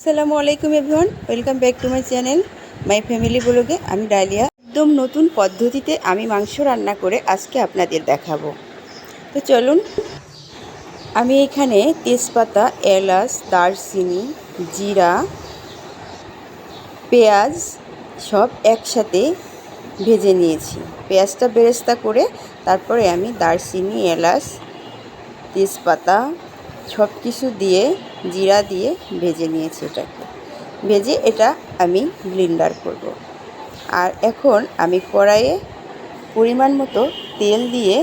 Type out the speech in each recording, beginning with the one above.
আসসালামু আলাইকুম everyone, welcome back to my channel my family ব্লগে। আমি ডালিয়া। একদম নতুন পদ্ধতিতে আমি মাংস রান্না করে আজকে আপনাদের দেখাবো। তো চলুন। আমি এখানে তেজপাতা, এলাচ, দারচিনি, জিরা, পেঁয়াজ সব একসাথে ভেজে নিয়েছি। পেঁয়াজটা বেরেস্তা করে তারপরে আমি দারচিনি, এলাচ, তেজপাতা সব কিছু দিয়ে জিরা দিয়ে ভেজে নিয়েছি। ভেজে এটা আমি ব্লেন্ডার করব। আর এখন আমি কড়াইয়ে পরিমাণ মতো তেল দিয়ে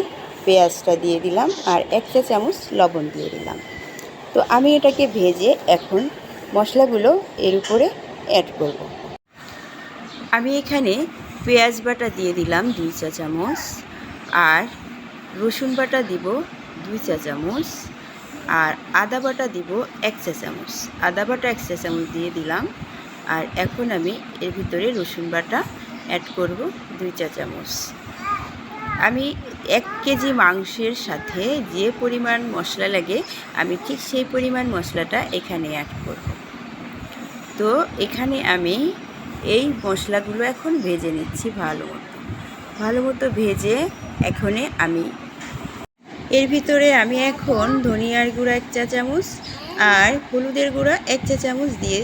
পেঁয়াজটা দিয়ে দিলাম আর 1 চা চামচ লবণ দিয়ে দিলাম। তো আমি এটাকে ভেজে এখন মশলাগুলো এর উপরে অ্যাড করব। আমি এখানে পেঁয়াজ বাটা দিয়ে দিলাম 2 চা চামচ, আর রসুন বাটা দিব 2 চা চামচ, আর আদা বাটা দিব 1 চা চামচ। আদা বাটা 1 চা চামচ দিয়ে দিলাম। আর এখন আমি এর ভিতরে রসুন বাটা অ্যাড করব 2 চা চামচ। আমি 1 কেজি মাংসের সাথে যে পরিমাণ মশলা লাগে আমি ঠিক সেই পরিমাণ মশলাটা এখানে অ্যাড করব। তো এখানে আমি এই মশলাগুলো এখন ভেজে নিচ্ছি ভালো মতো ভেজে এখানে আমি এর ভিতরে আমি এখন ধনিয়ার গুঁড়া 1 চা চামচ আর হলুদের গুঁড়া 1 চা চামচ দিয়ে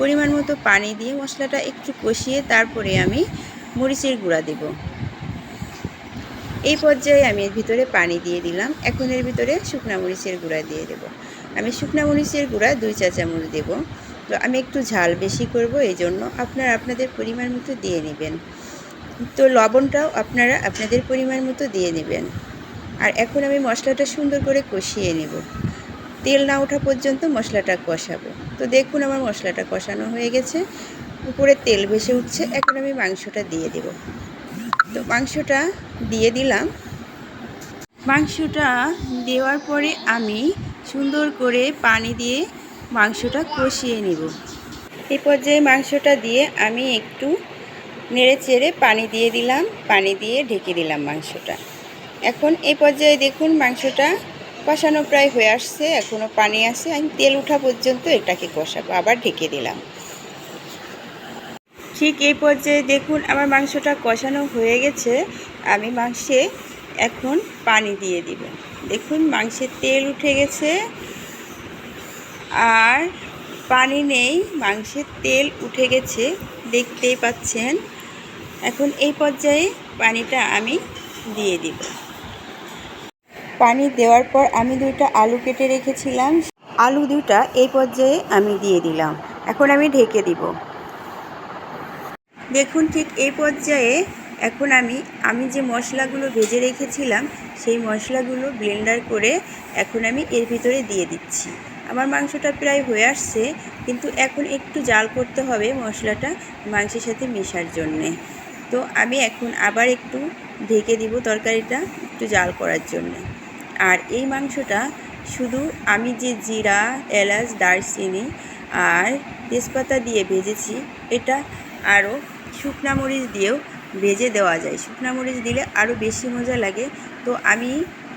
পরিমাণ মতো পানি দিয়ে মশলাটা একটু কষিয়ে তারপরে আমি মরিচের গুঁড়া দেব। এই পর্যায়ে আমি এর ভিতরে পানি দিয়ে দিলাম। এখন এর ভিতরে শুকনা মরিচের গুঁড়া দিয়ে দেব। আমি শুকনা মরিচের গুঁড়া 2 চা চামচ দেব। তো আমি একটু ঝাল বেশি করব, এই জন্য আপনারা আপনাদের পরিমাণ মতো দিয়ে নেবেন। তো লবণটাও আপনারা আপনাদের পরিমাণ মতো দিয়ে নেবেন। আর এখন আমি মশলাটা সুন্দর করে কষিয়ে নেব। তেল না ওঠা পর্যন্ত মশলাটা কষাবো। তো দেখুন আমার মশলাটা কষানো হয়ে গেছে, উপরে তেল ভেসে উঠছে। এখন আমি মাংসটা দিয়ে দেব। তো মাংসটা দিয়ে দিলাম। মাংসটা দেওয়ার পরে আমি সুন্দর করে পানি দিয়ে মাংসটা কষিয়ে নেব। এই পর্যায়ে মাংসটা দিয়ে আমি একটু নেড়ে চেড়ে পানি দিয়ে দিলাম, পানি দিয়ে ঢেকে দিলাম মাংসটা। এখন এই পর্যায়ে দেখুন মাংসটা কষানো প্রায় হয়ে আসছে, এখনও পানি আছে। আমি তেল ওঠা পর্যন্ত এটাকে কষাবো, আবার ঢেকে দিলাম। ঠিক এই পর্যায়ে দেখুন আমার মাংসটা কষানো হয়ে গেছে। আমি মাংসে এখন পানি দিয়ে দিব। দেখুন মাংসের তেল উঠে গেছে আর পানি নেই, মাংসের তেল উঠে গেছে, দেখতেই পাচ্ছেন। এখন এই পর্যায়ে পানিটা আমি দিয়ে দিব। পানি দেওয়ার পর আমি 2টা আলু কেটে রেখেছিলাম, আলু 2টা এই পর্যায়ে আমি দিয়ে দিলাম। এখন আমি ঢেকে দিব। দেখুন ঠিক এই পর্যায়ে এখন আমি যে মশলাগুলো ভেজে রেখেছিলাম সেই মশলাগুলো ব্লেন্ডার করে এখন আমি এর ভিতরে দিয়ে দিচ্ছি। আমার মাংসটা প্রায় হয়ে আসছে, কিন্তু এখন একটু জাল করতে হবে মশলাটা মাংসের সাথে মেশার জন্যে। তো আমি এখন আবার একটু ঢেকে দিব তরকারিটা একটু জাল করার জন্য। আর এই মাংসটা শুধু আমি যে জিরা, এলাচ, দারচিনি আর তেজপাতা দিয়ে ভেজেছি, এটা আরও শুকনা মরিচ দিয়েও ভেজে দেওয়া যায়। শুকনা মরিচ দিলে আরও বেশি মজা লাগে। তো আমি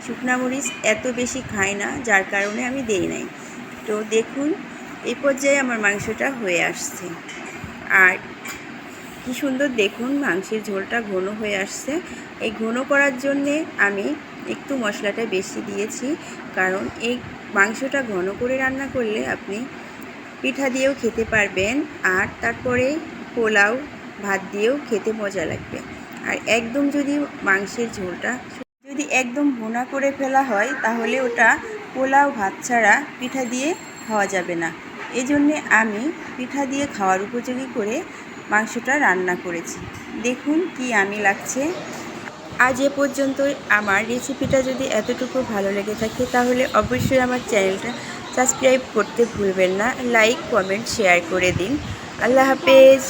শুকনা মরিচ এত বেশি খাই না, যার কারণে আমি দেই নাই। তো দেখুন এই পর্যায়ে আমার মাংসটা হয়ে আসছে। আর কি সুন্দর দেখুন মাংসের ঝোলটা ঘন হয়ে আসছে। এই ঘন করার জন্যে আমি একটু মশলাটা বেশি দিয়েছি, কারণ এই মাংসটা ঘন করে রান্না করলে আপনি পিঠা দিয়েও খেতে পারবেন, আর তারপরে পোলাও ভাত দিয়েও খেতে মজা লাগবে। আর একদম যদি মাংসের ঝোলটা যদি একদম ভুনা করে ফেলা হয় তাহলে ওটা পোলাও ভাত ছাড়া পিঠা দিয়ে খাওয়া যাবে না। এই জন্যে আমি পিঠা দিয়ে খাওয়ার উপযোগী করে মাংসটা রান্না করেছি। দেখুন কি আমি লাগছে। আজ এ পর্যন্তই। আমার রেসিপিটা যদি এতটুকু ভালো লেগে থাকে তাহলে অবশ্যই আমার চ্যানেলটা সাবস্ক্রাইব করতে ভুলবেন না। লাইক, কমেন্ট, শেয়ার করে দিন। আল্লাহ হাফেজ।